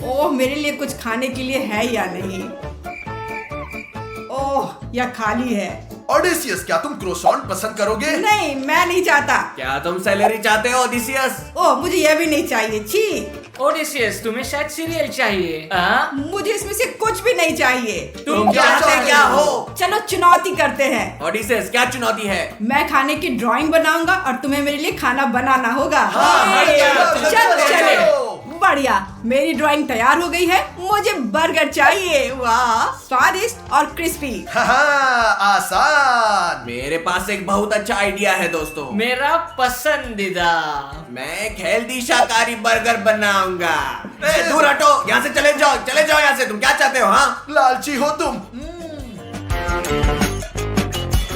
ओह, मेरे लिए कुछ खाने के लिए है या नहीं? ओह, यह खाली है। ओडिसियस, क्या तुम क्रोसॉन्ट पसंद करोगे? नहीं, मैं नहीं चाहता। क्या तुम सैलरी चाहते हो ओडिसियस? ओह, मुझे यह भी नहीं चाहिए। छी, ओडिसियस, तुम्हें शायद सीरियल चाहिए। मुझे इसमें से कुछ भी नहीं चाहिए। तुम चाहते क्या हो? चलो चुनौती करते हैं। ओडिसियस, क्या चुनौती है? मैं खाने की ड्राइंग बनाऊंगा और तुम्हें मेरे लिए खाना बनाना होगा। हाँ, चल चले। बढ़िया, मेरी ड्राइंग तैयार हो गई है। मुझे बर्गर चाहिए। वाह, स्वादिष्ट और क्रिस्पी। आसान। मेरे पास एक बहुत अच्छा आइडिया है दोस्तों। मेरा पसंदीदा। मैं एक हेल्दी शाकाहारी बर्गर बनाऊंगा। दूर हटो, यहाँ से चले जाओ यहाँ से। तुम क्या चाहते हो? हाँ, लालची हो तुम।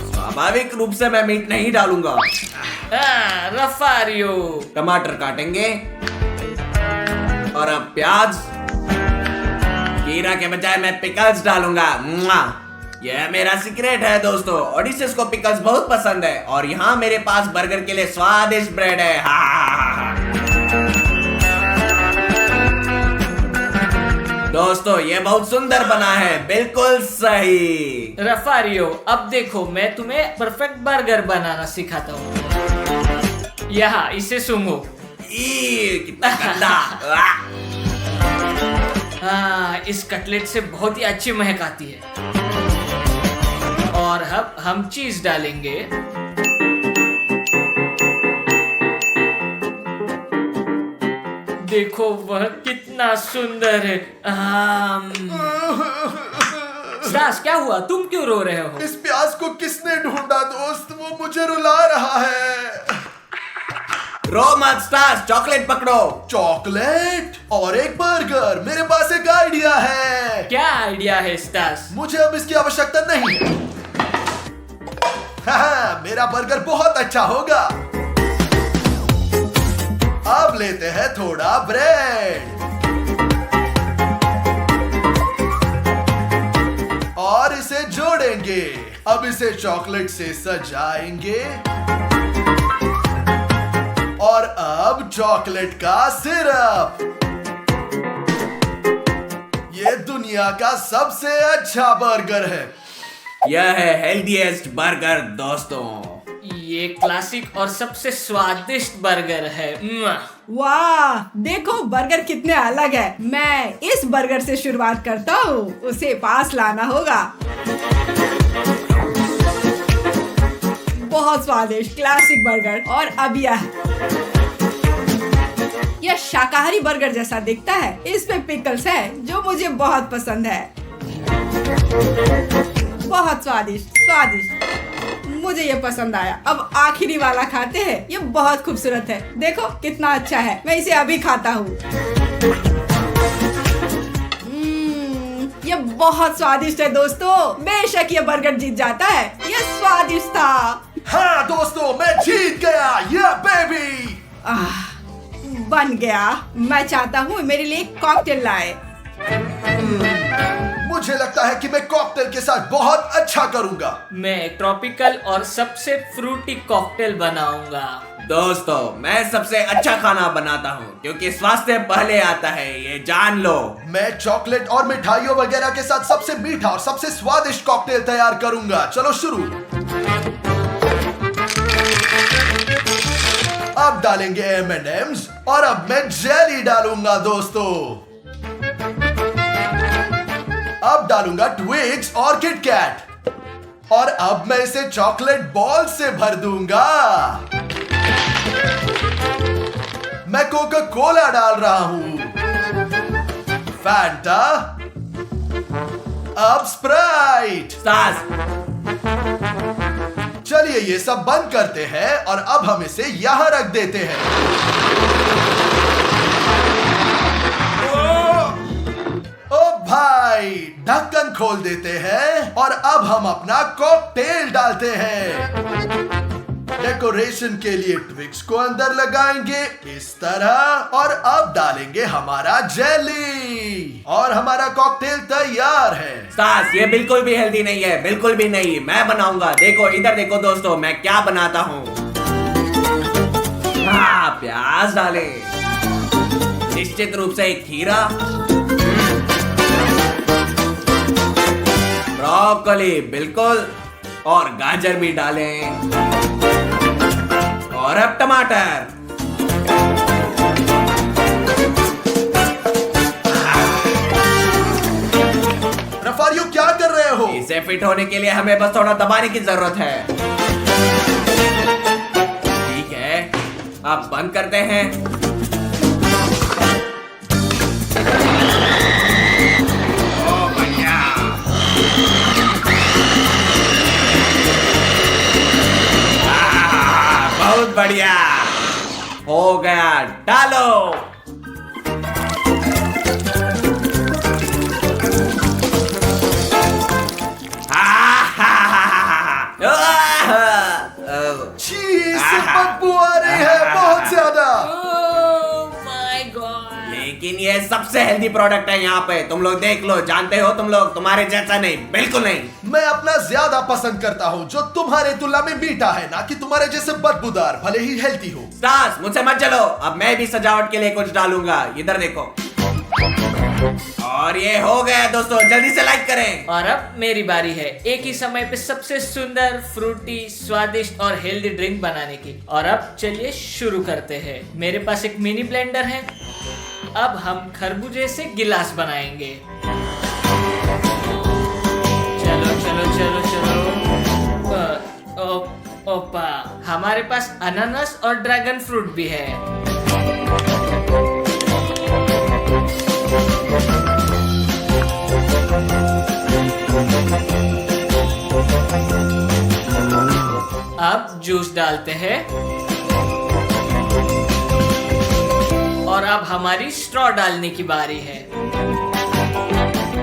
स्वाभाविक रूप से मैं मीट नहीं डालूंगा। रफारियो। टमाटर काटेंगे और अब प्याज। खीरा के बजाय मैं पिकल्स डालूंगा। यह मेरा सीक्रेट है दोस्तों। ओडिसियस को पिकल्स बहुत पसंद है और यहाँ मेरे पास बर्गर के लिए स्वादिष्ट ब्रेड है। दोस्तों, ये बहुत सुंदर बना है, बिल्कुल सही। रफारियो, अब देखो, मैं तुम्हें परफेक्ट बर्गर बनाना सिखाता हूँ। यहाँ इसे सूंघो। कितना गंदा। हाँ, इस कटलेट से बहुत ही अच्छी महक आती है। और अब हम चीज डालेंगे। देखो वह कितना सुंदर है। स्टास, क्या हुआ? तुम क्यों रो रहे हो? इस प्याज को किसने ढूंढा दोस्त? वो मुझे रुला रहा है। रो मत स्टार्स, चॉकलेट पकड़ो। चॉकलेट और एक बर्गर। मेरे पास एक आइडिया है। क्या आइडिया है स्टास? मुझे अब इसकी आवश्यकता नहीं है। हाँ, मेरा बर्गर बहुत अच्छा होगा। अब लेते हैं थोड़ा ब्रेड और इसे जोड़ेंगे। अब इसे चॉकलेट से सजाएंगे और अब चॉकलेट का सिरप। ये दुनिया का सबसे अच्छा बर्गर है। यह है हेल्दीएस्ट बर्गर दोस्तों। ये क्लासिक और सबसे स्वादिष्ट बर्गर है। वाह, देखो बर्गर कितने अलग है। मैं इस बर्गर से शुरुआत करता हूँ। उसे पास लाना होगा। बहुत स्वादिष्ट क्लासिक बर्गर। और अब यह शाकाहारी बर्गर जैसा दिखता है। इस पे पिकल्स है जो मुझे बहुत पसंद है। बहुत स्वादिष्ट। मुझे ये पसंद आया। अब आखिरी वाला खाते हैं। ये बहुत खूबसूरत है। देखो कितना अच्छा है। मैं इसे अभी खाता हूँ। ये बहुत स्वादिष्ट है दोस्तों। बेशक ये बर्गर जीत जाता है। ये स्वादिष्ट था। हाँ दोस्तों, मैं जीत गया। ये बेबी बन गया। मैं चाहता हूँ मेरे लिए कॉकटेल लाए। मुझे लगता है कि मैं कॉकटेल के साथ बहुत अच्छा करूंगा। मैं ट्रॉपिकल और सबसे फ्रूटी कॉकटेल बनाऊंगा। दोस्तों, मैं सबसे अच्छा खाना बनाता हूँ क्योंकि स्वास्थ्य पहले आता है, ये जान लो। मैं चॉकलेट और मिठाइयों वगैरह के साथ सबसे मीठा और सबसे स्वादिष्ट कॉकटेल तैयार करूंगा। चलो शुरू। अब डालेंगे M&M's और अब मैं जेली डालूंगा दोस्तों। अब डालूंगा ट्विक्स और किटकैट और अब मैं इसे चॉकलेट बॉल से भर दूंगा। मैं कोका कोला डाल रहा हूं। फैंटा, अब स्प्राइट। स्टार्स, चलिए ये सब बंद करते हैं और अब हम इसे यहां रख देते हैं। ओ भाई, ढक्कन खोल देते हैं और अब हम अपना कॉकटेल डालते हैं। डेकोरेशन के लिए ट्विक्स को अंदर लगाएंगे इस तरह और अब डालेंगे हमारा जेली और हमारा कॉकटेल तैयार है। स्टार्स, ये बिल्कुल भी हेल्दी नहीं है, बिल्कुल भी नहीं। मैं बनाऊंगा। देखो इधर देखो दोस्तों, मैं क्या बनाता हूँ। हाँ, प्याज डाले, निश्चित रूप से एक खीरा ब्रोकोली बिल्कुल, और गाजर भी डालें, और अब टमाटर। रफारियो क्या कर रहे हो? इसे फिट होने के लिए हमें बस थोड़ा दबाने की जरूरत है। ठीक है, अब बंद करते हैं। ओ बढ़िया। बहुत बढ़िया हो गया, डालो। छी, इससे बदबू आ रही है बहुत ज्यादा। My God. लेकिन ये सबसे हेल्दी प्रोडक्ट है यहाँ पे, तुम लोग देख लो, जानते हो तुम लोग, तुम्हारे जैसा नहीं, बिल्कुल नहीं। मैं अपना ज्यादा पसंद करता हूँ, जो तुम्हारे तुलना में मीठा है, ना कि तुम्हारे जैसे बदबूदार, भले ही हेल्दी हो। स्टार्स, मुझसे मत चलो, अब मैं भी सजावट के लिए कुछ डालूंगा, इधर देखो। और ये हो गया दोस्तों, जल्दी से लाइक करें। और अब मेरी बारी है एक ही समय पे सबसे सुंदर, फ्रूटी, स्वादिष्ट और हेल्दी ड्रिंक बनाने की। और अब चलिए शुरू करते हैं। मेरे पास एक मिनी ब्लेंडर है। अब हम खरबूजे से गिलास बनाएंगे। चलो चलो चलो चलो। ओपा, हमारे पास अनानास और ड्रैगन फ्रूट भी है। अब जूस डालते हैं। और अब हमारी स्ट्रॉ डालने की बारी है।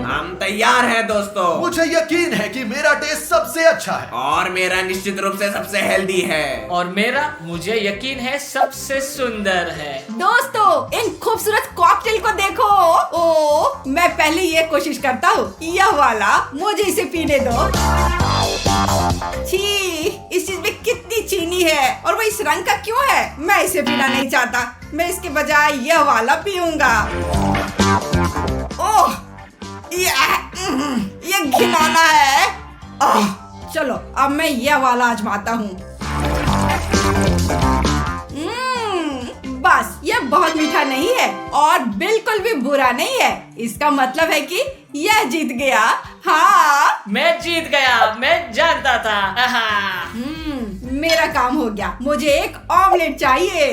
हम तैयार हैं दोस्तों। मुझे यकीन है कि मेरा टेस्ट सबसे अच्छा है। और मेरा निश्चित रूप से सबसे हेल्दी है। और मेरा, मुझे यकीन है, सबसे सुंदर है। दोस्तों, इन खूबसूरत कॉकटेल को देखो। ओ, मैं पहले ये कोशिश करता हूँ, यह वाला, मुझे इसे पीने दो। छी, इस चीज में कितनी चीनी है, और वो इस रंग का क्यों है? मैं इसे पीना नहीं चाहता, मैं इसके बजाय यह वाला पीऊंगा। ओह, ये घिनौना है। चलो, अब मैं यह वाला आजमाता हूँ। बस, यह बहुत मीठा नहीं है और बिल्कुल भी बुरा नहीं है। इसका मतलब है कि यह जीत गया। हाँ, मैं जीत गया, मैं जानता था। मेरा काम हो गया। मुझे एक ऑमलेट चाहिए।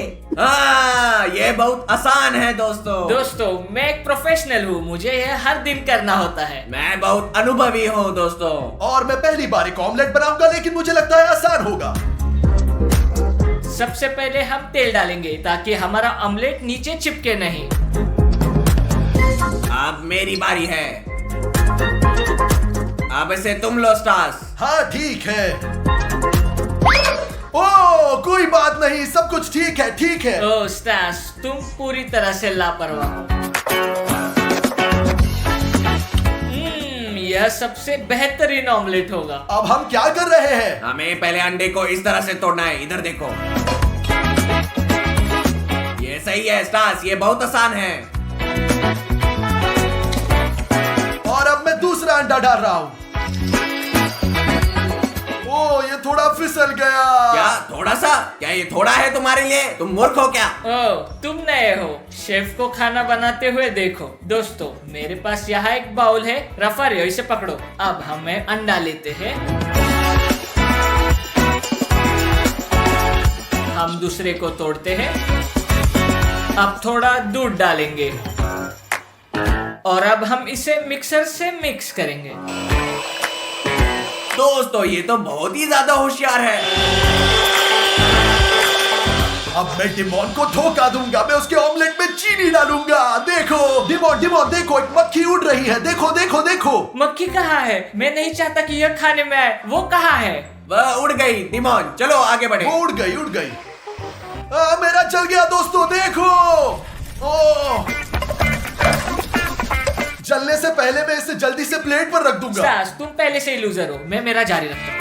ये बहुत आसान है दोस्तों, मैं एक प्रोफेशनल हूँ, मुझे यह हर दिन करना होता है। मैं बहुत अनुभवी हूँ दोस्तों। और मैं पहली बार एक ऑमलेट बनाऊंगा, लेकिन मुझे लगता है आसान होगा। सबसे पहले हम तेल डालेंगे ताकि हमारा ऑमलेट नीचे चिपके नहीं। अब मेरी बारी है। अब इसे तुम लो स्टार्स। हाँ ठीक है। ओह, कोई बात नहीं, सब कुछ ठीक है, ठीक है। ओह स्टार्स, तुम पूरी तरह से लापरवाह हो। यह सबसे बेहतरीन ऑमलेट होगा। अब हम क्या कर रहे हैं? हमें पहले अंडे को इस तरह से तोड़ना है, इधर देखो। ये सही है स्टार्स, ये बहुत आसान है। और अब मैं दूसरा अंडा डाल रहा हूँ। ओह, ये थोड़ा फिसल गया। क्या थोड़ा सा? क्या ये थोड़ा है तुम्हारे लिए? तुम मूर्ख हो क्या? ओह, तुम नए हो, शेफ को खाना बनाते हुए देखो। दोस्तों, मेरे पास यहाँ एक बाउल है। रफारियो, इसे पकड़ो। अब हमें अंडा लेते हैं। हम दूसरे को तोड़ते हैं। अब थोड़ा दूध डालेंगे और अब हम इसे मिक्सर से मिक्स करेंगे। दोस्तों, ये तो बहुत ही ज्यादा होशियार है। अब मैं डिमोन को धोखा दूंगा। मैं उसके ऑमलेट में चीनी डालूंगा। देखो डिमोन, डिमोन देखो, एक मक्खी उड़ रही है। देखो देखो देखो। मक्खी कहाँ है? मैं नहीं चाहता कि यह खाने में आए। वो कहाँ है? वह उड़ गई। डिमोन, चलो आगे बढ़े। वो उड़ गई, उड़ गई। मेरा चल गया दोस्तों, देखो। ओह, जलने से पहले मैं इसे जल्दी से प्लेट पर रख दूंगा। स्टार्स, तुम पहले से ही लूजर हो। मैं मेरा जारी रखता हूँ।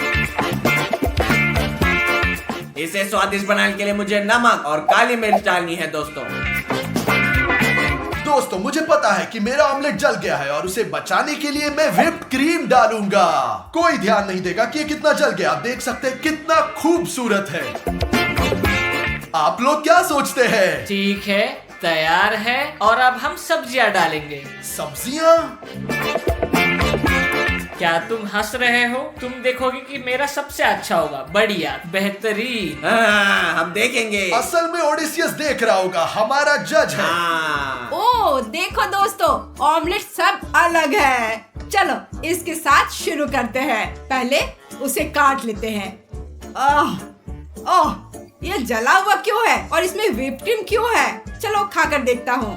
इसे स्वादिष्ट बनाने के लिए मुझे नमक और काली मिर्च डालनी है दोस्तों। दोस्तों, मुझे पता है कि मेरा ऑमलेट जल गया है और उसे बचाने के लिए मैं व्हिप्ड क्रीम डालूंगा। कोई ध्यान नहीं देगा कि ये कितना जल गया। आप देख सकते हैं कितना खूबसूरत है। आप लोग क्या सोचते हैं? ठीक है, तैयार है। और अब हम सब्जियां डालेंगे। सब्जियां? क्या तुम हंस रहे हो? तुम देखोगे कि मेरा सबसे अच्छा होगा, बढ़िया, बेहतरीन। हाँ, हम देखेंगे। असल में ओडिसियस देख रहा होगा, हमारा जज है। हाँ। ओ देखो दोस्तों, ऑमलेट सब अलग है। चलो इसके साथ शुरू करते हैं। पहले उसे काट लेते हैं। ओह, ये जला हुआ क्यों है और इसमें व्हिप्ड क्रीम क्यों है? चलो खाकर देखता हूँ।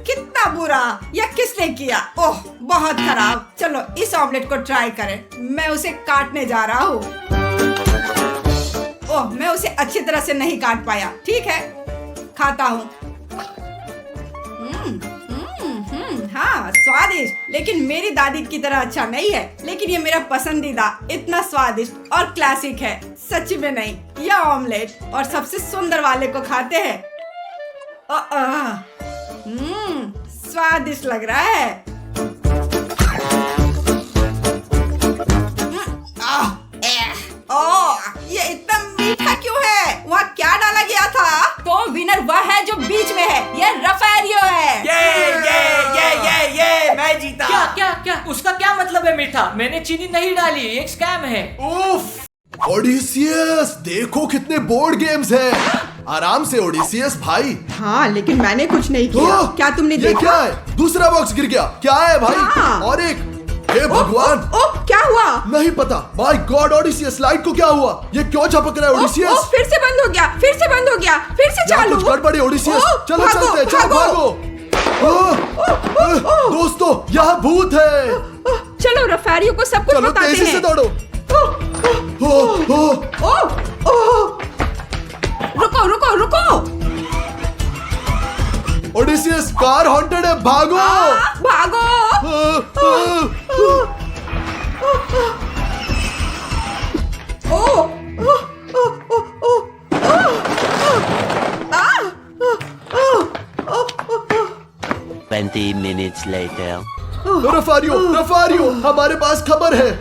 कितना बुरा, यह किसने किया? ओह बहुत खराब। चलो इस ऑमलेट को ट्राई करें। मैं उसे काटने जा रहा हूँ। ओह, मैं उसे अच्छी तरह से नहीं काट पाया। ठीक है, खाता हूँ। हाँ स्वादिष्ट, लेकिन मेरी दादी की तरह अच्छा नहीं है। लेकिन ये मेरा पसंदीदा, इतना स्वादिष्ट और क्लासिक है। सच में नहीं, यह ऑमलेट और सबसे सुंदर वाले को खाते हैं। स्वादिष्ट लग रहा है। ये इतना मीठा क्यों है? वहाँ क्या डाला गया था? तो विनर वह है जो बीच में है। ये रफारियो है। ये मैं जीता। क्या उसका क्या मतलब है मीठा? मैंने चीनी नहीं डाली, ये एक स्कैम है। उफ, ओडिसियस देखो कितने बोर्ड गेम्स हैं। आराम से ओडिसियस भाई। हाँ लेकिन मैंने कुछ नहीं किया। क्या तुमने ये देखा? क्या है? दूसरा बॉक्स गिर गया। क्या है भाई? हाँ। और एक, हे भगवान, क्या हुआ? नहीं पता। माय गॉड ओडिसियस, लाइट को क्या हुआ? ये क्यों चपक रहा है ओडिसियस? फिर से बंद हो गया, फिर से बंद हो गया, फिर से यहाँ चालू। कुछ गड़बड़ी ओडिसियस। चलो भागो, चलते हैं, चलो भागो। दोस्तों यहाँ भूत है। चलो रफारियो को सब कुछ चलो बताते तेजी से हैं। दौड़ो। रुको। ओडिसियस कार हॉन्टेड है, भागो। भागो। ओ 20 minutes later. रफारियो, हमारे पास खबर है।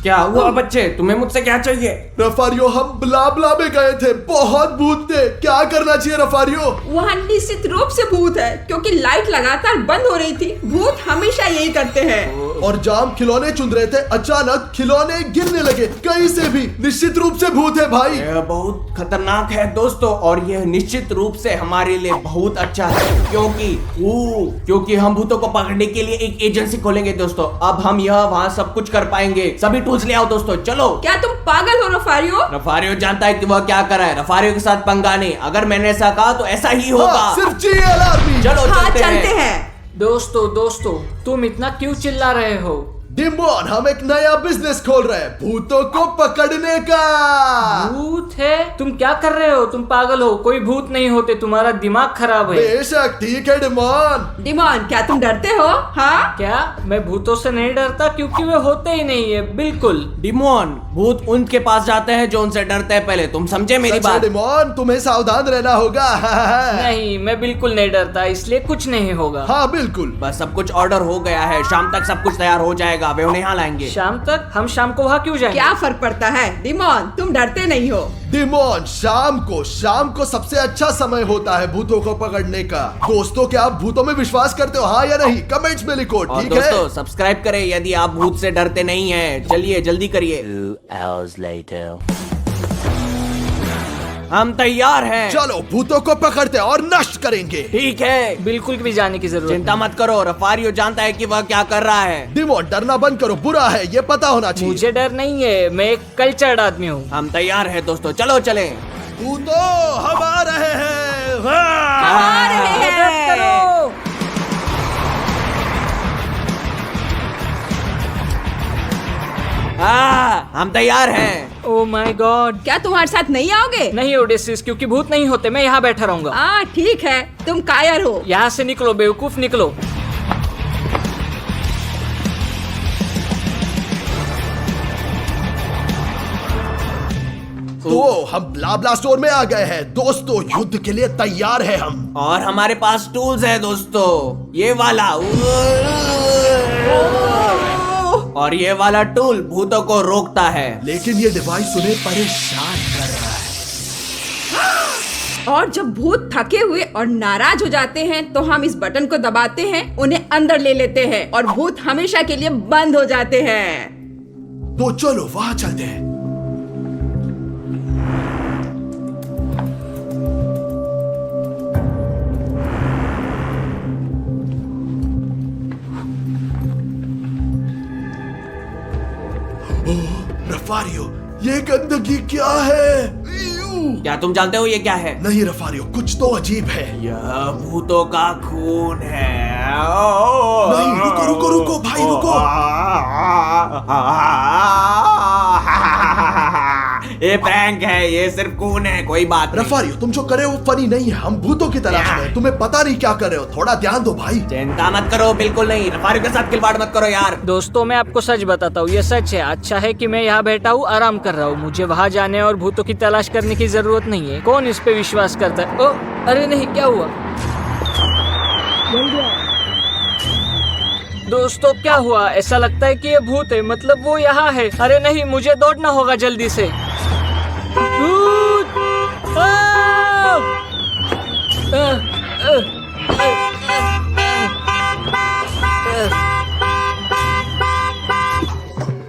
क्या हुआ बच्चे? तुम्हें मुझसे क्या चाहिए? रफारियो, हम ब्ला में गए थे, बहुत भूत थे। क्या करना चाहिए रफारियो? वहाँ निश्चित रूप से भूत है, क्योंकि लाइट लगातार बंद हो रही थी। भूत हमेशा यही करते हैं। और जाम खिलौने चुन रहे थे, अचानक खिलौने गिरने लगे कहीं से भी। निश्चित रूप से भूत है भाई। यह बहुत खतरनाक है दोस्तों, और यह निश्चित रूप से हमारे लिए बहुत अच्छा है, क्योंकि हम भूतों को पकड़ने के लिए एक एजेंसी खोलेंगे दोस्तों। अब हम यह वहाँ सब कुछ कर पाएंगे। सभी टूल्स ले आओ दोस्तों, चलो। क्या तुम पागल हो रफारियो? रफारियो जानता है कि वह क्या कर रहा है। रफारियो के साथ पंगा नहीं। अगर मैंने ऐसा कहा तो ऐसा ही होगा। हाँ, सिर्फ GLRB। चलो हाँ चलते चलते हैं। हैं। दोस्तों तुम इतना क्यों चिल्ला रहे हो? डिमोन, हम एक नया बिजनेस खोल रहे हैं, भूतों को पकड़ने का। भूत है? तुम क्या कर रहे हो? तुम पागल हो, कोई भूत नहीं होते, तुम्हारा दिमाग खराब है। बेशक, ठीक है डिमोन। डिमोन, क्या तुम डरते हो? हाँ क्या? मैं भूतों से नहीं डरता, क्योंकि वे होते ही नहीं है, बिल्कुल। डिमोन, भूत उनके पास जाते हैं जो उनसे डरते हैं। पहले तुम समझे मेरी सच है बात? डिमोन, तुम्हें सावधान रहना होगा। नहीं, मैं बिल्कुल नहीं डरता, इसलिए कुछ नहीं होगा। हाँ बिल्कुल। बस सब कुछ ऑर्डर हो गया है, शाम तक सब कुछ तैयार हो जाएगा। वे उन्हें यहाँ लाएंगे। शाम तक? हम शाम को वहाँ क्यों जाएंगे? क्या फर्क पड़ता है? डिमोन, तुम डरते नहीं हो। डिमोन, शाम को सबसे अच्छा समय होता है भूतों को पकड़ने का। दोस्तों, क्या आप भूतों में विश्वास करते हो, हाँ या नहीं? कमेंट्स में लिखो, और ठीक है? दोस्तों सब्सक्राइब करें यदि आप भूत से डरते नहीं हैं। चलिए जल्दी करिए। 2 hours later. हम तैयार हैं। चलो भूतों को पकड़ते और नष्ट करेंगे। ठीक है, बिल्कुल भी जाने की जरूरत चिंता मत करो। रफारियो जानता है कि वह क्या कर रहा है। डिमोन, डरना बंद करो, बुरा है, ये पता होना नहीं। चाहिए। मुझे डर नहीं है, मैं एक कल्चर्ड आदमी हूँ। हम तैयार हैं दोस्तों, चलो चलें। भूतों, हम आ रहे हैं। आ रहे हैं। करो। हम तैयार हैं। Oh my God. क्या तुम्हारे साथ नहीं आओगे? नहीं ओडेसिस, क्योंकि भूत नहीं होते, मैं यहाँ बैठा रहूंगा। ठीक है, तुम कायर हो। यहाँ से निकलो बेवकूफ, निकलो। तो हम ब्ला स्टोर में आ गए हैं दोस्तों, युद्ध के लिए तैयार है हम। और हमारे पास टूल्स है दोस्तों, ये वाला और ये वाला टूल भूतों को रोकता है। लेकिन ये डिवाइस उन्हें परेशान कर रहा है। और जब भूत थके हुए और नाराज हो जाते हैं तो हम इस बटन को दबाते हैं, उन्हें अंदर ले लेते हैं और भूत हमेशा के लिए बंद हो जाते हैं। तो चलो वहां चलते हैं। रफारियो, ये गंदगी क्या है? क्या तुम जानते हो ये क्या है? नहीं रफारियो, कुछ तो अजीब है। यह भूतों का खून है। नहीं, रुको रुको रुको भाई रुको। ये प्रैंक है, ये सिर्फ खून है, कोई बात नहीं। रफारियो, तुम जो करे वो फनी नहीं है, हम भूतों की तलाश में हैं। तुम्हें पता नहीं क्या कर रहे हो, थोड़ा ध्यान दो भाई। चिंता मत करो, बिल्कुल नहीं। रफारियो के साथ खिलवाड़ मत करो यार। दोस्तों मैं आपको सच बताता हूँ, ये सच है। अच्छा है कि मैं यहाँ बैठा हूँ, आराम कर रहा हूँ। मुझे वहाँ जाने और भूतों की तलाश करने की जरूरत नहीं है। कौन इस पे विश्वास करता है? ओ, अरे नहीं, क्या हुआ? दोस्तों क्या हुआ? ऐसा लगता है कि ये भूत है, मतलब वो यहाँ है। अरे नहीं, मुझे दौड़ना होगा जल्दी से। भूत!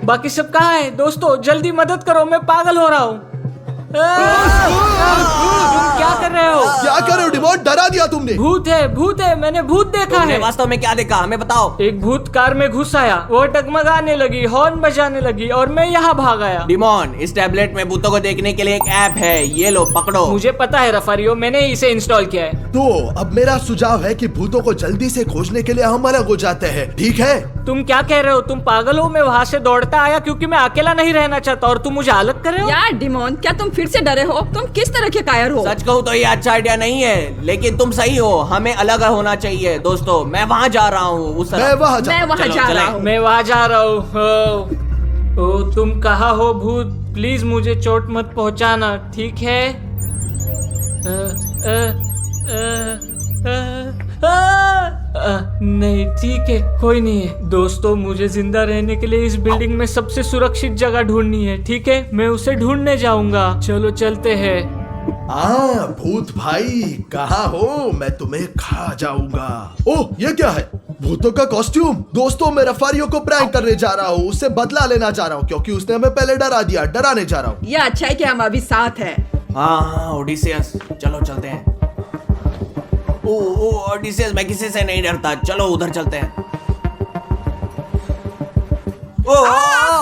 बाकी सब कहाँ है? दोस्तों जल्दी मदद करो, मैं पागल हो रहा हूँ। तुम क्या कर रहे हो? क्या कर रहे हो डिमोन? डरा दिया तुमने। भूत है, मैंने भूत देखा तुमने है। वास्तव में क्या देखा, हमें बताओ। एक भूत कार में घुस आया, वो डगमगाने लगी, हॉर्न बजाने लगी और मैं यहाँ भाग आया। डिमोन, इस टैबलेट में भूतों को देखने के लिए एक ऐप है, ये लो पकड़ो। मुझे पता है रफारियो, मैंने इसे इंस्टॉल किया है। तो अब मेरा सुझाव है कि भूतों को जल्दी से खोजने के लिए हम अलग हो जाते हैं, ठीक है? तुम क्या कह रहे हो? तुम पागल हो? मैं वहाँ से दौड़ता आया क्योंकि मैं अकेला नहीं रहना चाहता और तुम मुझे अलग कर रहे हो? यार डिमोन, क्या तुम फिर से डरे हो? तुम किस तरह के कायर हो? सच कहूँ तो ये अच्छा आइडिया नहीं है, लेकिन तुम सही हो, हमें अलग होना चाहिए। दोस्तों मैं वहाँ जा रहा हूँ, उस मैं वहाँ मैं वहाँ चलो, जा चले। रहा हूँ। मैं वहाँ जा रहा हूँ। ओ, तुम कहाँ हो भूत? प्लीज मुझे चोट मत पहुँचाना, ठीक है? नहीं, ठीक है, कोई नहीं है। दोस्तों मुझे जिंदा रहने के लिए इस बिल्डिंग में सबसे सुरक्षित जगह ढूंढनी है, ठीक है? मैं उसे ढूंढने जाऊंगा। चलो चलते हैं। हाँ भूत भाई, कहाँ हो? मैं तुम्हें खा जाऊंगा। ओह, ये क्या है? भूतों का कॉस्ट्यूम। दोस्तों मैं रफारियो को प्रैंक करने जा रहा हूँ, उससे बदला लेना चाह रहा हूँ क्योंकि उसने हमें पहले डरा दिया। डराने जा रहा हूँ। ये अच्छा है कि हम अभी साथ हैं। हाँ ओडिसियस, चलो चलते हैं। ओ ओडिसियस, मैं किसी से नहीं डरता, चलो उधर चलते हैं।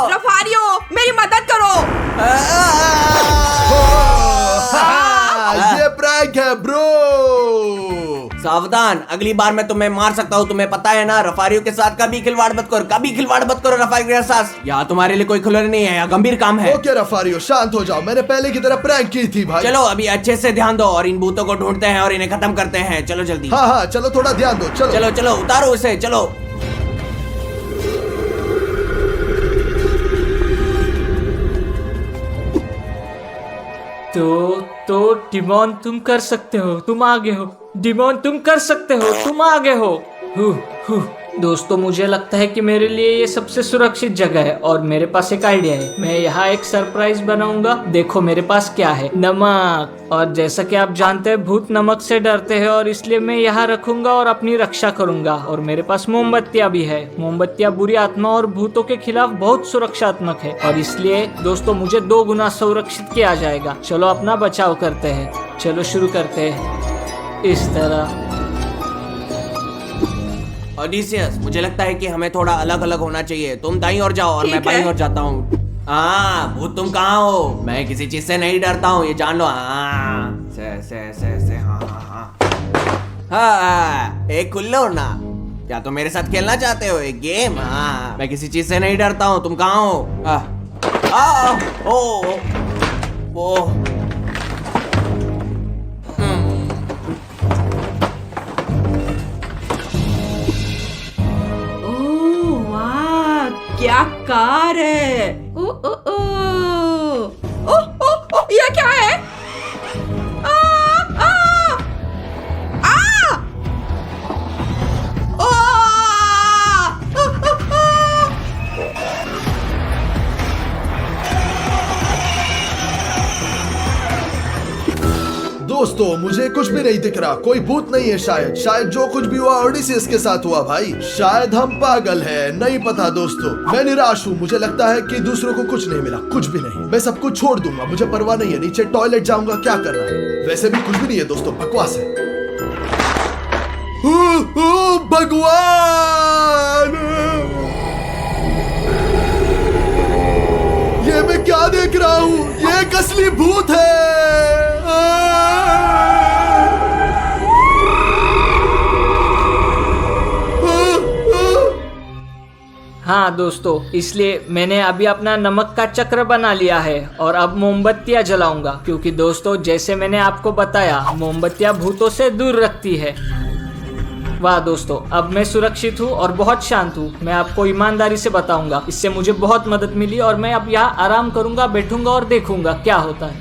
रफारियो, मेरी मदद करो। ये प्रैंक है ब्रो। सावधान, अगली बार मैं तुम्हें मार सकता हूँ, तुम्हें पता है ना। रफारियो के साथ कभी खिलवाड़ मत करो, कभी खिलवाड़ मत करो रफारियो के साथ। यहाँ तुम्हारे लिए कोई खिलौना नहीं है, यहाँ गंभीर काम है। ओके रफारियो, शांत हो जाओ, मैंने पहले की तरह प्रैंक की थी भाई। चलो अभी अच्छे से ध्यान दो और इन भूतों को ढूंढते हैं और इन्हें खत्म करते हैं। चलो जल्दी। हाँ हाँ, चलो थोड़ा ध्यान दो। चलो चलो चलो, उतारो उसे, चलो। तो डिमोन तुम कर सकते हो, तुम आगे हो। डिमोन तुम कर सकते हो, तुम आगे हो। हु। दोस्तों मुझे लगता है कि मेरे लिए ये सबसे सुरक्षित जगह है और मेरे पास एक आइडिया है। मैं यहाँ एक सरप्राइज बनाऊंगा। देखो मेरे पास क्या है, नमक। और जैसा कि आप जानते हैं भूत नमक से डरते हैं और इसलिए मैं यहाँ रखूंगा और अपनी रक्षा करूंगा। और मेरे पास मोमबत्तियाँ भी है। मोमबत्तियाँ बुरी आत्मा और भूतों के खिलाफ बहुत सुरक्षात्मक है और इसलिए दोस्तों मुझे 2 गुना सुरक्षित किया जाएगा। चलो अपना बचाव करते हैं। चलो शुरू करते हैं इस तरह। ओडिसियस, मुझे लगता है कि हमें थोड़ा अलग अलग होना चाहिए। तुम दाईं ओर जाओ और मैं ठीक है। बाईं ओर जाता हूँ। हाँ भूत, तुम कहाँ हो? मैं किसी चीज से नहीं डरता हूँ, ये जान लो। हाँ से हाँ, एक खुल्लो ना। क्या तुम मेरे साथ खेलना चाहते हो एक गेम? हाँ, मैं किसी चीज से नहीं डरता हूँ। तुम कहाँ हो? ओ क्या कार है? ओ, ओ, ओ, ओ, ओ, ओ, ये दोस्तों मुझे कुछ भी नहीं दिख रहा, कोई भूत नहीं है शायद जो कुछ भी हुआ ओडिसियस के साथ हुआ भाई। शायद हम पागल है, नहीं पता दोस्तों। मैं निराश हूँ, मुझे लगता है कि दूसरों को कुछ नहीं मिला, कुछ भी नहीं। मैं सब कुछ छोड़ दूंगा, मुझे परवाह नहीं है, नीचे टॉयलेट जाऊंगा, क्या करना है। वैसे भी कुछ भी नहीं है दोस्तों, बकवास है। भगवान, ये मैं क्या देख रहा हूँ? ये एक असली भूत है। हाँ दोस्तों, इसलिए मैंने अभी अपना नमक का चक्र बना लिया है और अब मोमबत्तियाँ जलाऊंगा, क्योंकि दोस्तों जैसे मैंने आपको बताया मोमबत्तियाँ भूतों से दूर रखती है। वाह दोस्तों, अब मैं सुरक्षित हूँ और बहुत शांत हूँ। मैं आपको ईमानदारी से बताऊंगा, इससे मुझे बहुत मदद मिली और मैं अब यहाँ आराम करूंगा, बैठूंगा और देखूंगा क्या होता है।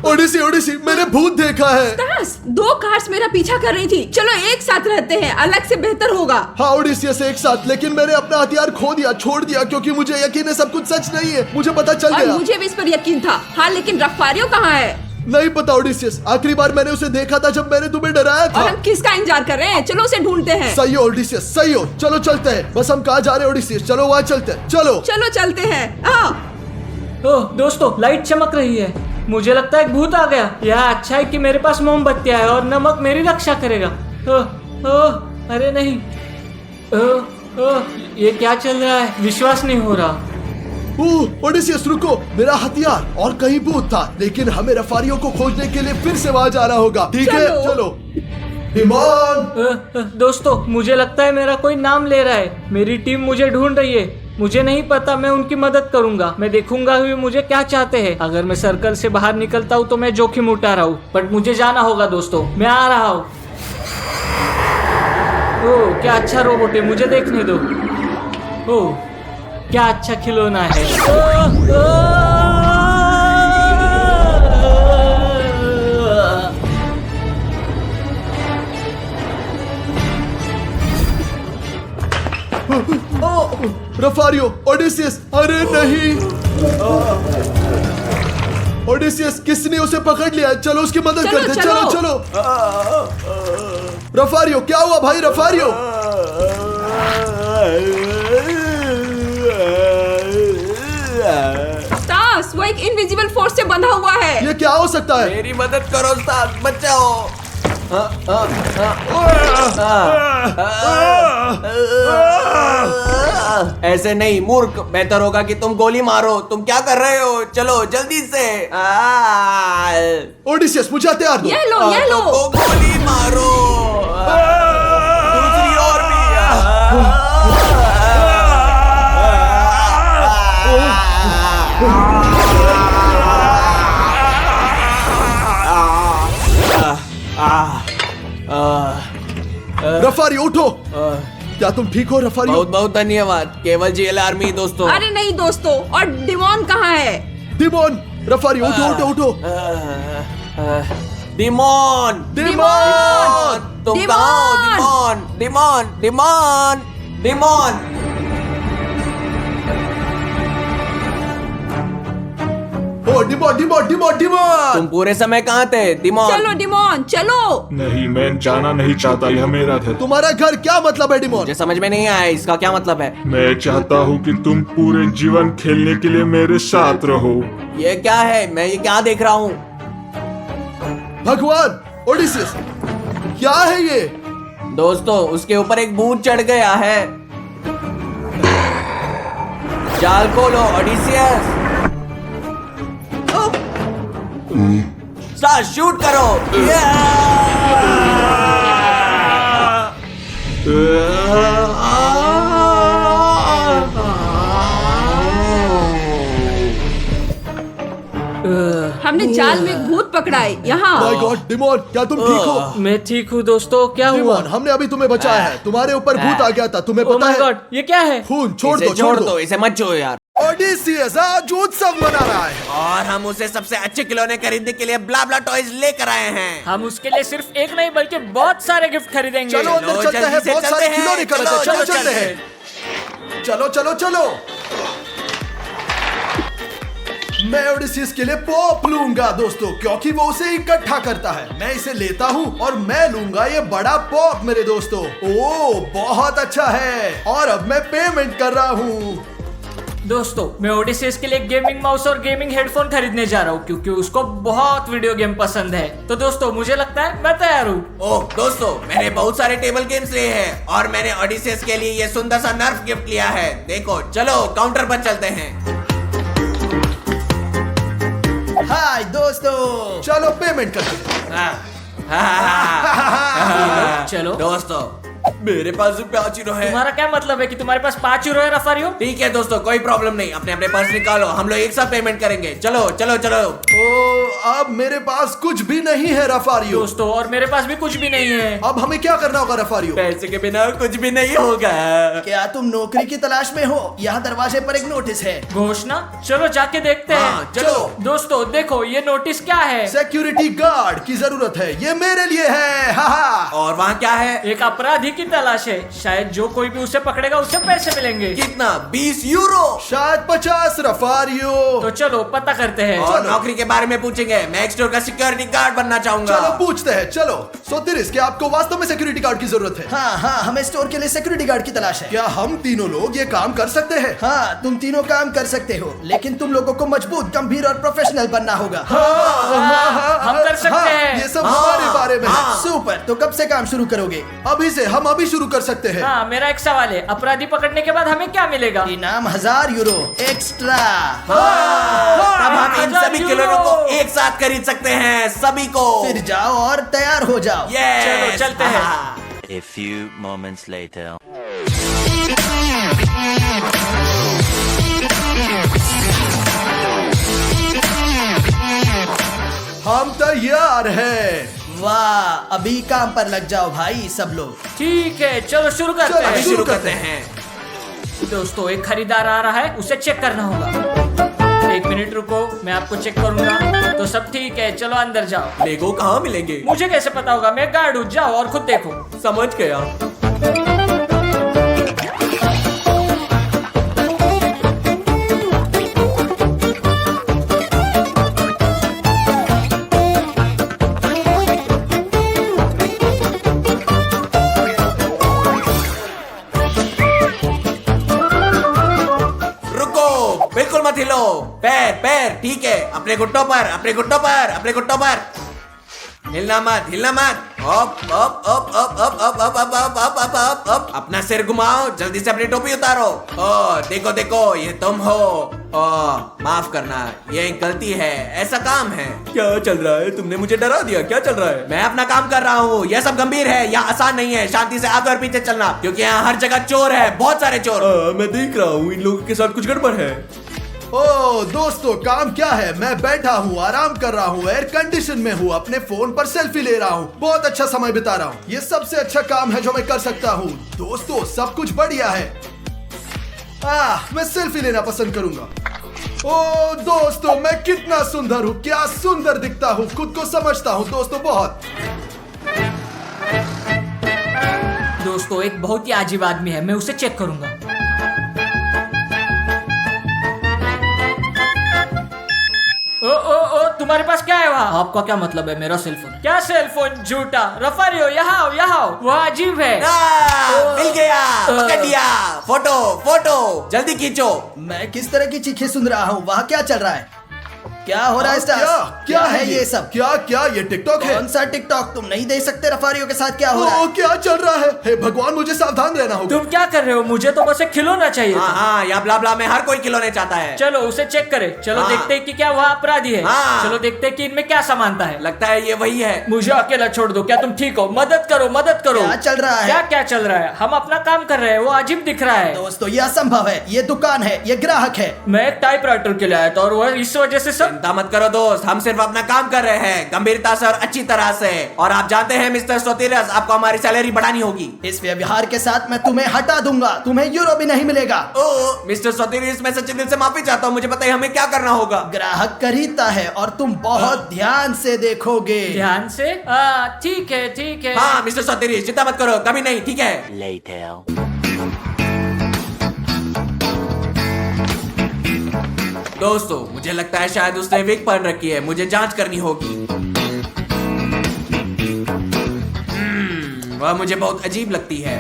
ओडिसी, मैंने भूत देखा है। तास, 2 कार्स मेरा पीछा कर रही थी। चलो एक साथ रहते हैं, अलग से बेहतर होगा। हाँ ओडिसियस एक साथ, लेकिन मैंने अपना हथियार खो दिया, छोड़ दिया, क्योंकि मुझे यकीन है सब कुछ सच नहीं है। मुझे पता चल और गया। मुझे भी इस पर यकीन था। हाँ, लेकिन रफारियो कहाँ है? नहीं पता ओडिसियस, आखिरी बार मैंने उसे देखा था जब मैंने तुम्हें डराया था। और हम किसका इंतजार कर रहे हैं? चलो उसे ढूंढते हैं। सही हो ओडिसियस, सही हो। चलो चलते हैं। बस हम कहाँ जा रहे हैं ओडिसियस? चलो वहाँ चलते हैं, चलो। चलो चलते हैं। ओह दोस्तों, लाइट चमक रही है। मुझे लगता है एक भूत आ गया। यह अच्छा है कि मेरे पास मोमबत्तियाँ है और नमक मेरी रक्षा करेगा। ओह ओह, अरे नहीं। ओह ओह, ये क्या चल रहा है? विश्वास नहीं हो रहा। ओडिसियस रुको, मेरा हथियार और कहीं भूत था, लेकिन हमें रफारियों को खोजने के लिए फिर से वहाँ जाना होगा। ठीक है, चलो। डिमॉन! दोस्तों मुझे लगता है मेरा कोई नाम ले रहा है। मेरी टीम मुझे ढूंढ रही है। मुझे नहीं पता, मैं उनकी मदद करूंगा। मैं देखूंगा वे मुझे क्या चाहते हैं। अगर मैं सर्कल से बाहर निकलता हूँ तो मैं जोखिम उठा रहा हूँ, बट मुझे जाना होगा दोस्तों। मैं आ रहा हूँ। ओह क्या अच्छा रोबोट है, मुझे देखने दो। ओह क्या अच्छा खिलौना है। रफारियो, ओडिसियस, अरे नहीं। ओडिसियस, किसने उसे पकड़ लिया? चलो उसकी मदद करते। चलो। रफारियो, क्या हुआ भाई? रफारियो, तास, वो एक इनविजिबल फोर्स से बंधा हुआ है। ये क्या हो सकता है? मेरी मदद करो उस्ताद, बचाओ। ऐसे नहीं मूर्ख, बेहतर होगा कि तुम गोली मारो। तुम क्या कर रहे हो? चलो जल्दी से। ओडिसियस, मुझे हथियार दो। ये लो। तो गोली मारो। दूसरी ओर भी। रफारियो उठो। क्या तुम ठीक हो रफारियो? बहुत बहुत धन्यवाद। केवल जेल आर्मी दोस्तों। अरे नहीं दोस्तों, और डिमॉन कहाँ है? डिमॉन! रफारियो उठो। डिमॉन! तुम कहाँ हो? डिमॉन! डिमॉन! तुम पूरे समय कहाँ थे डिमॉन? चलो डिमॉन, चलो। नहीं, मैं जाना नहीं चाहता, यह मेरा घर। तुम्हारा घर क्या मतलब है डिमॉन? मुझे समझ में नहीं आया, इसका क्या मतलब है? मैं चाहता हूँ कि तुम पूरे जीवन खेलने के लिए मेरे साथ रहो। ये क्या है? मैं ये क्या देख रहा हूँ? भगवान! ओडिसियस, क्या है ये? दोस्तों उसके ऊपर एक भूत चढ़ गया है। जाल खोलो ओडिसियस। स्टार शूट करो। हमने जाल में एक भूत पकड़ा है यहाँ। माय गॉड डिमॉन, क्या तुम ठीक हो? मैं ठीक हूँ दोस्तों। क्या हुआ? डिमॉन, हमने अभी तुम्हें बचाया है। तुम्हारे ऊपर भूत आ गया था, तुम्हें ओह पता माय है? गॉड, ये क्या है? खून छोड़ दो। इसे मत छो यार। ओडिसियस आज उत्सव मना रहा है और हम उसे सबसे अच्छे खिलौने खरीदने के लिए ब्ला ब्ला टॉयज लेकर आए हैं। हम उसके लिए सिर्फ एक नहीं बल्कि बहुत सारे गिफ्ट खरीदेंगे। चलो अंदर चलते हैं, बहुत सारे खिलौने खरीदते हैं। चलते हैं। चलो। मैं ओडिसीज के लिए पॉप लूंगा दोस्तों, क्योंकि वो उसे इकट्ठा करता है। मैं इसे लेता हूँ और मैं लूंगा ये बड़ा पॉप मेरे दोस्तों। ओ बहुत अच्छा है, और अब मैं पेमेंट कर रहा हूँ। दोस्तों मैं ओडिसीज के लिए गेमिंग माउस और गेमिंग हेडफोन खरीदने जा रहा हूँ क्योंकि उसको बहुत वीडियो गेम पसंद है। तो दोस्तों मुझे लगता है मैं तैयार हूँ। ओह दोस्तों, मैंने बहुत सारे टेबल गेम्स लिए हैं और मैंने ओडिसीज के लिए ये सुंदर सा नर्फ गिफ्ट लिया है। देखो चलो काउंटर पर चलते हैं। हाय दोस्तों, चलो पेमेंट करते हैं। चलो दोस्तों मेरे पास भी 5 यूरो है। तुम्हारा क्या मतलब है कि तुम्हारे पास 5 यूरो है रफारियो? ठीक है दोस्तों, कोई प्रॉब्लम नहीं, अपने अपने पर्स निकालो, हम लोग एक साथ पेमेंट करेंगे। चलो चलो चलो। ओ अब मेरे पास कुछ भी नहीं है रफारियो। दोस्तों और मेरे पास भी कुछ भी नहीं है। अब हमें क्या करना होगा रफारियो? पैसे के बिना कुछ भी नहीं होगा। क्या तुम नौकरी की तलाश में हो? यहाँ दरवाजे पर एक नोटिस है। घोषणा? चलो जाके देखते हैं। हाँ, चलो। दोस्तों देखो ये नोटिस क्या है? सिक्योरिटी गार्ड की जरूरत है, ये मेरे लिए है। हा और वहाँ क्या है? एक अपराधी की तलाश है, शायद जो कोई भी उसे पकड़ेगा उसे पैसे मिलेंगे। कितना? 20 यूरो। शायद 50 रफारियो। तो चलो पता करते हैं। और नौकरी के बारे में पूछेंगे। मैं एक स्टोर का सिक्योरिटी गार्ड बनना चाहूंगा। चलो पूछते हैं। चलो सोतिरिस, क्या आपको वास्तव में सिक्योरिटी गार्ड की जरूरत है? हाँ हाँ, हमें स्टोर के लिए सिक्योरिटी गार्ड की तलाश है। क्या हम तीनों लोग ये काम कर सकते हैं? हाँ, तुम तीनों काम कर सकते हो, लेकिन तुम लोगों को मजबूत, गंभीर और प्रोफेशनल बनना होगा। हम कर सकते हैं। ये सब हमारे बारे में है। सुपर, तो कब से काम शुरू करोगे? अभी से, हम अभी शुरू कर सकते हैं। हाँ मेरा एक सवाल है, अपराधी पकड़ने के बाद हमें क्या मिलेगा? इनाम 1000 यूरो एक्स्ट्रा। तब हम इन 1000 सभी यूरो। खिलौनों को एक साथ खरीद सकते हैं, सभी को। फिर जाओ और तैयार हो जाओ। Yes! चलो, चलते हैं। हाँ। A few moments later. हम तैयार हैं। वाह, अभी काम पर लग जाओ भाई सब लोग। ठीक है चलो शुरू करते चलो, हैं। अभी शुरू करते हैं। दोस्तों एक खरीदार आ रहा है, उसे चेक करना होगा। 1 मिनट रुको, मैं आपको चेक करूंगा। तो सब ठीक है, चलो अंदर जाओ। लेगो कहाँ मिलेंगे? मुझे कैसे पता होगा? मैं गार्ड हूँ, जाओ और खुद देखो। समझ गया। बिल्कुल मत हिलो। पैर पैर, ठीक है, अपने घुट्टों पर, अपने घुट्टों पर, अपने घुट्टों पर। हिलना मत, हिलना मत। Up up up up up up up up up up up up up. अपना सिर घुमाओ, जल्दी से अपनी टोपी उतारो। ओ देखो देखो, ये तुम हो। ओ माफ करना, ये एक गलती है, ऐसा काम है। क्या चल रहा है? तुमने मुझे डरा दिया। क्या चल रहा है? मैं अपना काम कर रहा हूँ। यह सब गंभीर है, यहाँ आसान नहीं है। शांति से आगे और पीछे चलना, क्योंकि यहाँ हर जगह चोर है, बहुत सारे चोर। मैं देख रहा हूँ इन लोगों के साथ कुछ गड़बड़ है। ओ दोस्तों, काम क्या है? मैं बैठा हूँ, आराम कर रहा हूँ, एयर कंडीशन में हूँ, अपने फोन पर सेल्फी ले रहा हूँ, बहुत अच्छा समय बिता रहा हूँ। ये सबसे अच्छा काम है जो मैं कर सकता हूँ। दोस्तों सब कुछ बढ़िया है। मैं सेल्फी लेना पसंद करूंगा। ओ दोस्तों, मैं कितना सुंदर हूँ, क्या सुंदर दिखता हूँ, खुद को समझता हूँ दोस्तों बहुत। दोस्तों एक बहुत ही अजीब आदमी है, मैं उसे चेक करूंगा। ओ ओ ओ, तुम्हारे पास क्या है वहाँ? आपका क्या मतलब है? मेरा सेलफोन। क्या सेलफोन? झूठा। रफारियो यहाँ आओ, यहाँ आओ। वह अजीब है। मिल गया, पकड़ लिया। फोटो फोटो, जल्दी खींचो। मैं किस तरह की चीखें सुन रहा हूँ? वहाँ क्या चल रहा है? क्या हो रहा है स्टार्स? क्या है ये सब? क्या ये टिकटॉक है? कौन सा टिकटॉक? तुम नहीं देख सकते रफारियो के साथ क्या हो रहा है? क्या चल रहा है? हे भगवान, मुझे सावधान रहना होगा। तुम क्या कर रहे हो? मुझे तो बस एक खिलौना चाहिए था। हाँ, या ब्ला ब्ला में हर कोई खिलौने चाहता है। चलो उसे चेक करें। चलो हाँ। देखते हैं कि क्या वह अपराधी है। हाँ। चलो देखते हैं कि इनमें क्या समानता है। लगता है ये वही है। मुझे अकेला छोड़ दो। क्या तुम ठीक हो? मदद करो, मदद करो। क्या चल रहा है? क्या क्या चल रहा है? हम अपना काम कर रहे हैं, वो अजीब दिख रहा है। दोस्तों ये असंभव है, ये दुकान है, ये ग्राहक है। मैं एक टाइपराइटर के लिए आया था और वह इस वजह से सब। चिंता मत करो दोस्त, हम सिर्फ अपना काम कर रहे हैं, गंभीरता से और अच्छी तरह से। और आप जानते हैं मिस्टर सोतिरस, आपको हमारी सैलरी बढ़ानी होगी। इस व्यवहार के साथ मैं तुम्हें हटा दूंगा, तुम्हें यूरो भी नहीं मिलेगा। ओ मिस्टर सोतिरस, मैं सच्चे दिल से माफी चाहता हूँ, मुझे पता है हमें क्या करना होगा। ग्राहक खरीदता है और तुम बहुत ध्यान से देखोगे। ध्यान से? ठीक है ठीक है। हाँ मिस्टर सोतिरस, चिंता मत करो, कभी नहीं, ठीक है। Later. दोस्तों मुझे लगता है शायद उसने विग पहन रखी है, मुझे जांच करनी होगी। वह मुझे बहुत अजीब लगती है।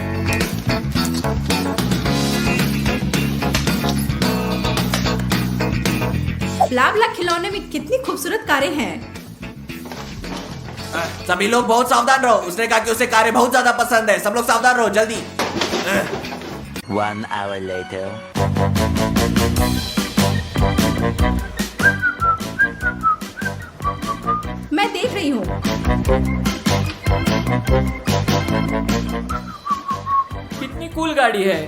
ब्ला खिलौने में कितनी खूबसूरत कारें हैं। सभी लोग बहुत सावधान रहो, उसने कहा कि उसे कारें बहुत ज्यादा पसंद है। सब लोग सावधान रहो जल्दी। 1 hour later. मैं देख रही हूँ। कितनी कूल गाड़ी है।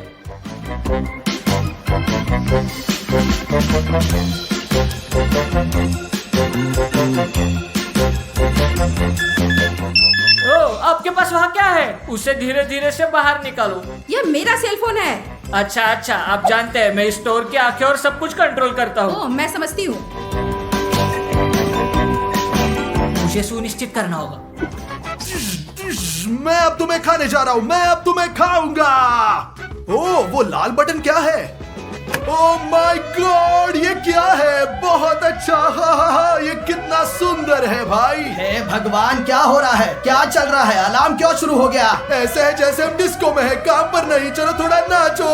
ओ, आपके पास वहाँ क्या है? उसे धीरे धीरे से बाहर निकालो। यह मेरा सेलफोन है। अच्छा अच्छा, आप जानते हैं मैं स्टोर की आंखें और सब कुछ कंट्रोल करता हूँ। ओह, मैं समझती हूँ। मुझे सुनिश्चित करना होगा। मैं अब तुम्हें खाने जा रहा हूँ, मैं अब तुम्हें खाऊंगा। ओह, वो लाल बटन क्या है? ओह माय गॉड, ये क्या है? बहुत अच्छा। ये कितना सुंदर है भाई। हे भगवान, क्या हो रहा है? क्या चल रहा है? अलार्म क्यों शुरू हो गया? ऐसे है जैसे हम डिस्को में है, काम पर नहीं। चलो थोड़ा नाचो।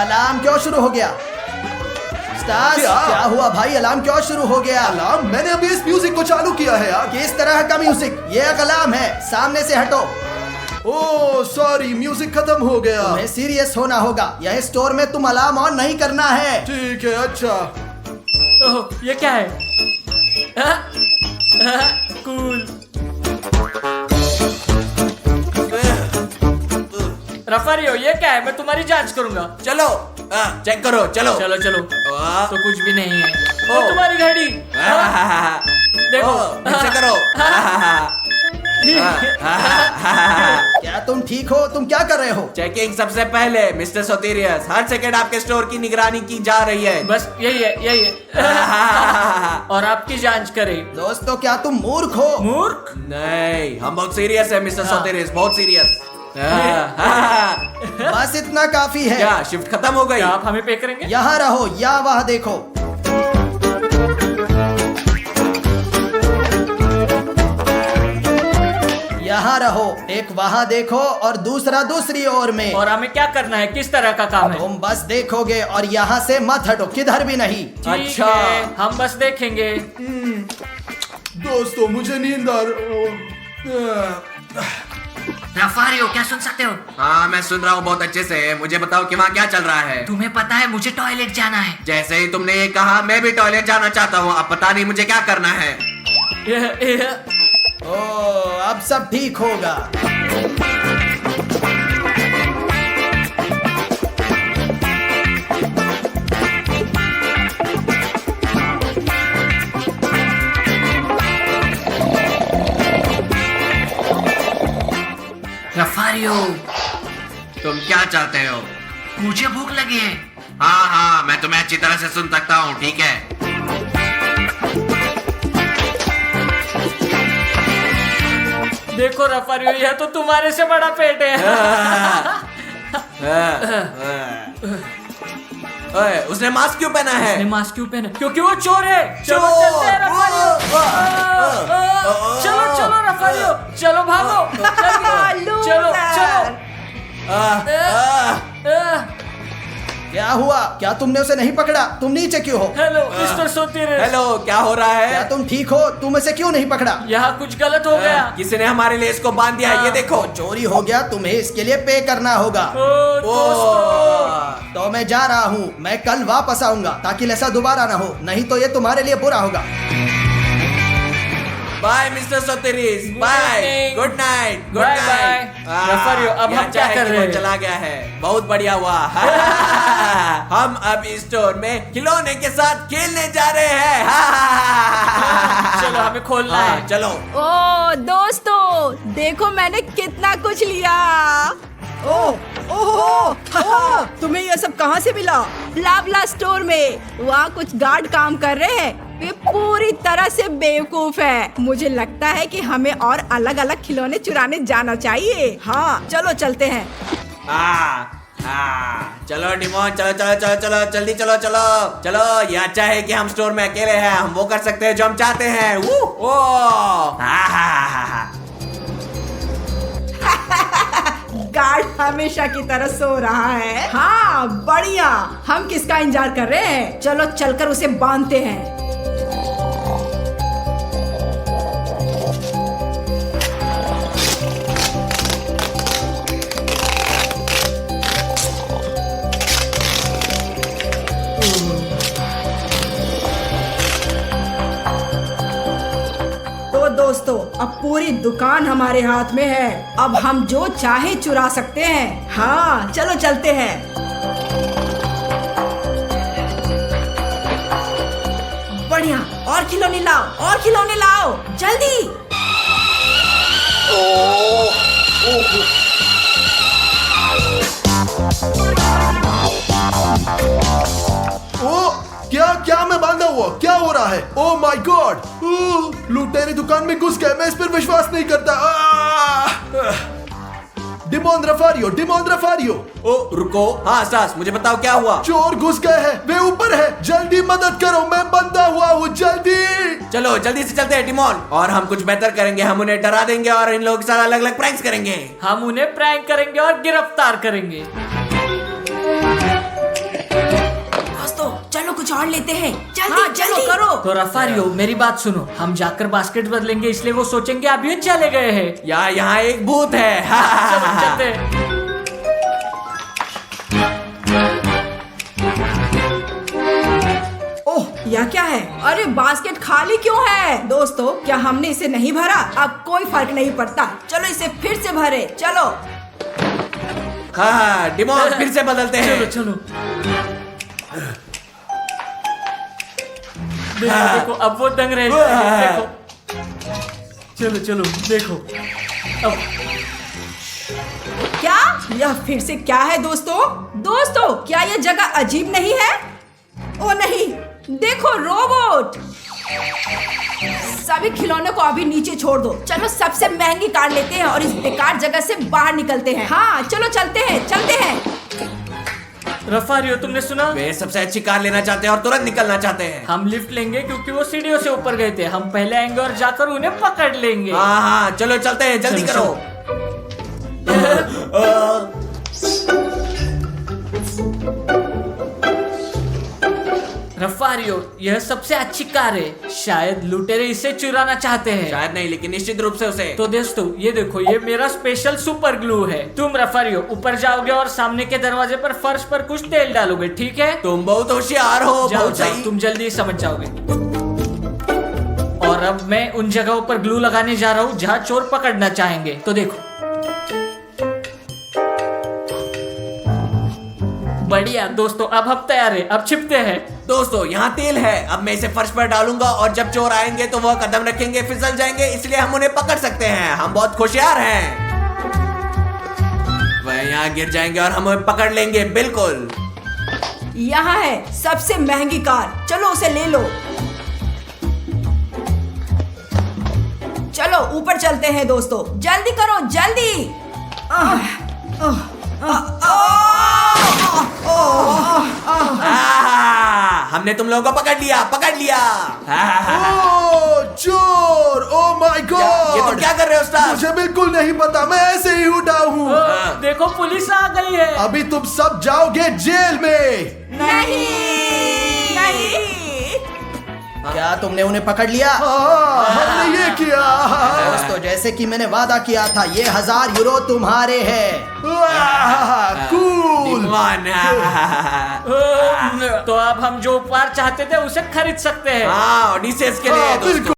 अलार्म क्यों शुरू हो गया? स्टार्स, क्या हुआ भाई? अलार्म क्यों शुरू हो गया? अलार्म? मैंने अभी इस म्यूजिक को चालू किया है यार। किस तरह का म्यूजिक? ये एक अलार्म है, सामने से हटो। ओह सॉरी, म्यूजिक खत्म हो गया। तुम्हें सीरियस होना होगा। यह स्टोर में तुम अलार्म ऑन नहीं करना है। ठीक है, अच्छा। ओह, ये क्या है? कूल। रफारियो, ये क्या है? मैं तुम्हारी जांच करूंगा। चलो चेक करो, चलो चलो चलो। तो कुछ भी नहीं है। ओ, तुम्हारी घड़ी। देखो, से करो। क्या तुम ठीक हो? तुम क्या कर रहे हो? चेकिंग सबसे पहले मिस्टर सोटेरियस, हर सेकंड आपके स्टोर की निगरानी की जा रही है। बस यही है, यही है। और आपकी जांच करें। दोस्तों, क्या तुम मूर्ख हो? मूर्ख? नहीं, हम बहुत सीरियस है मिस्टर सोटेरियस, बहुत सीरियस। बस इतना काफी है। क्या शिफ्ट खत्म हो गई? क्या आप हमें पे करेंगे? यहाँ रहो या वहाँ देखो। यहाँ रहो, एक वहाँ देखो और दूसरा दूसरी ओर में। और हमें क्या करना है? किस तरह का काम है? तुम बस देखोगे और यहाँ से मत हटो, किधर भी नहीं। ठीक अच्छा। है, हम बस देखेंगे। दोस्तों, मुझे नींद आ रफारियो, क्या सुन सकते हो? हाँ, मैं सुन रहा हूँ बहुत अच्छे से। मुझे बताओ कि वहाँ क्या चल रहा है। तुम्हें पता है मुझे टॉयलेट जाना है। जैसे ही तुमने ये कहा, मैं भी टॉयलेट जाना चाहता हूँ। अब पता नहीं मुझे क्या करना है। ओह, अब सब ठीक होगा। रफारियो, तुम क्या चाहते हो? मुझे भूख लगी है। हाँ हाँ, मैं तुम्हें अच्छी तरह से सुन सकता हूँ, ठीक है। देखो रफारियो, यह तो तुम्हारे से बड़ा पेट है। ओए, उसने मास्क क्यों पहना है? उसने मास्क क्यों पहना? क्योंकि वो चोर है। चलो चोर! चलते हैं रफारियो। चलो चलो रफारियो, चलो भागो। चलो चलो। क्या हुआ? क्या तुमने उसे नहीं पकड़ा? तुम नीचे क्यों हो? Hello mister सोटेरियस। हेलो, क्या हो रहा क्या है? तुम ठीक हो? तुम इसे क्यों नहीं पकड़ा? यहाँ कुछ गलत हो गया। किसी ने हमारे लिए इसको बांध दिया है, ये देखो। चोरी हो गया, तुम्हें इसके लिए पे करना होगा। दोस्तों, तो मैं जा रहा हूँ, मैं कल वापस आऊंगा ताकि ऐसा दोबारा ना हो, नहीं तो ये तुम्हारे लिए बुरा होगा। Bye mister Soteris, bye, good night, good Bye, night. bye. Rafario, अब हम क्या कर रहे हैं? चला गया है, बहुत बढ़िया हुआ। हम अब इस स्टोर में खिलौने के साथ खेलने जा रहे हैं। चलो, हमें खोलना है। चलो। ओ दोस्तों, देखो मैंने कितना कुछ लिया। ओह, तुम्हें ये सब कहाँ से मिला? ब्ला स्टोर में। वहाँ कुछ गार्ड काम कर रहे हैं। वे पूरी तरह से बेवकूफ है। मुझे लगता है कि हमें और अलग अलग खिलौने चुराने जाना चाहिए। हाँ, चलो चलते हैं। चलो डिमोन, चलो चलो चलो चलो, जल्दी चलो चलो चलो। ये अच्छा है कि हम स्टोर में अकेले हैं, हम वो कर सकते हैं जो हम चाहते हैं। गार्ड हमेशा की तरह सो रहा है। हाँ बढ़िया, हम किसका इंतजार कर रहे हैं? चलो चलकर उसे बांधते हैं। तो दोस्तों, अब पूरी दुकान हमारे हाथ में है। अब हम जो चाहे चुरा सकते हैं। हाँ चलो चलते हैं। बढ़िया, और खिलौने लाओ, और खिलौने लाओ, जल्दी। ओ क्या क्या मैं बांधा हुआ? क्या हो रहा है? ओ माय गॉड, लुटेरे दुकान में घुस गए। मैं इस पर विश्वास नहीं करता। Demon रफारियो, demon रफारियो। ओ रुको, हाँ सास, मुझे बताओ क्या हुआ? चोर घुस गए हैं, वे ऊपर है। जल्दी मदद करो, मैं बंधा हुआ हूँ, जल्दी। चलो जल्दी से चलते हैं डिमोन, और हम कुछ बेहतर करेंगे। हम उन्हें डरा देंगे और इन लोगों के साथ अलग अलग प्रैंक्स करेंगे। हम उन्हें प्रैंक करेंगे और गिरफ्तार करेंगे। दोस्तों चलो कुछ और लेते हैं, जल्दी हाँ, चलो जल्दी करो। तो रफारियो मेरी बात सुनो, हम जाकर बास्केट बदलेंगे, इसलिए वो सोचेंगे आप ये चले गए हैं। यहाँ एक भूत है। चलो चलते हैं। ओह यह क्या है? अरे बास्केट खाली क्यों है? दोस्तों क्या हमने इसे नहीं भरा? अब कोई फर्क नहीं पड़ता, चलो इसे फिर से भरे। चलो हाँ डिमोन, फिर से बदलते हैं। चलो चलो। देखो देखो, अब वो दंग रहे हैं, देखो। चलो चलो देखो अब। क्या यह फिर से क्या है दोस्तों? दोस्तों क्या यह जगह अजीब नहीं है? ओ नहीं, देखो रोबोट। सभी खिलौनों को अभी नीचे छोड़ दो। चलो सबसे महंगी कार लेते हैं और इस बेकार जगह से बाहर निकलते हैं। हाँ चलो चलते हैं चलते हैं। रफारियो तुमने सुना? वे सबसे अच्छी कार लेना चाहते हैं और तुरंत निकलना चाहते हैं। हम लिफ्ट लेंगे क्योंकि वो सीढ़ियों से ऊपर गए थे। हम पहले आएंगे और जाकर उन्हें पकड़ लेंगे। हाँ हाँ चलो चलते हैं, जल्दी चलो, करो। रफारियो यह सबसे अच्छी कार है। शायद लुटेरे इसे चुराना चाहते हैं। शायद नहीं, लेकिन निश्चित रूप से उसे। तो दोस्तों ये देखो, ये मेरा स्पेशल सुपर ग्लू है। तुम रफारियो ऊपर जाओगे और सामने के दरवाजे पर फर्श पर कुछ तेल डालोगे, ठीक है? तुम बहुत होशियार हो, जाओ बहुत जाओ, सही। तुम जल्दी समझ जाओगे। और अब मैं उन जगहों पर ग्लू लगाने जा रहा हूँ जहाँ चोर पकड़ना चाहेंगे। तो देखो, बढ़िया दोस्तों, अब हम तैयार हैं। अब छिपते हैं। दोस्तों यहाँ तेल है, अब मैं इसे फर्श पर डालूंगा और जब चोर आएंगे तो वह कदम रखेंगे, फिसल जाएंगे, इसलिए हम उन्हें पकड़ सकते हैं। हम बहुत होशियार हैं। वह यहाँ गिर जाएंगे और हम उन्हें पकड़ लेंगे। बिल्कुल। यहाँ है सबसे महंगी कार, चलो उसे ले लो। चलो ऊपर चलते हैं दोस्तों, जल्दी करो जल्दी। हमने तुम लोगों को पकड़ लिया, पकड़ लिया। ओ चोर, ओ माय गॉड। ये तुम क्या कर रहे हो स्टार? मुझे बिल्कुल नहीं पता, मैं ऐसे ही उड़ा हूँ। देखो पुलिस आ गई है। अभी तुम सब जाओगे जेल में। नहीं नहीं। क्या तुमने उन्हें पकड़ लिया? हमने ये किया। दोस्तों जैसे कि मैंने वादा किया था, ये 1000 यूरो तुम्हारे हैं। कूल। तो अब हम जो उपहार चाहते थे उसे खरीद सकते हैं। हाँ, ओडिसेस के लिए दोस्तों। बिल्कुल।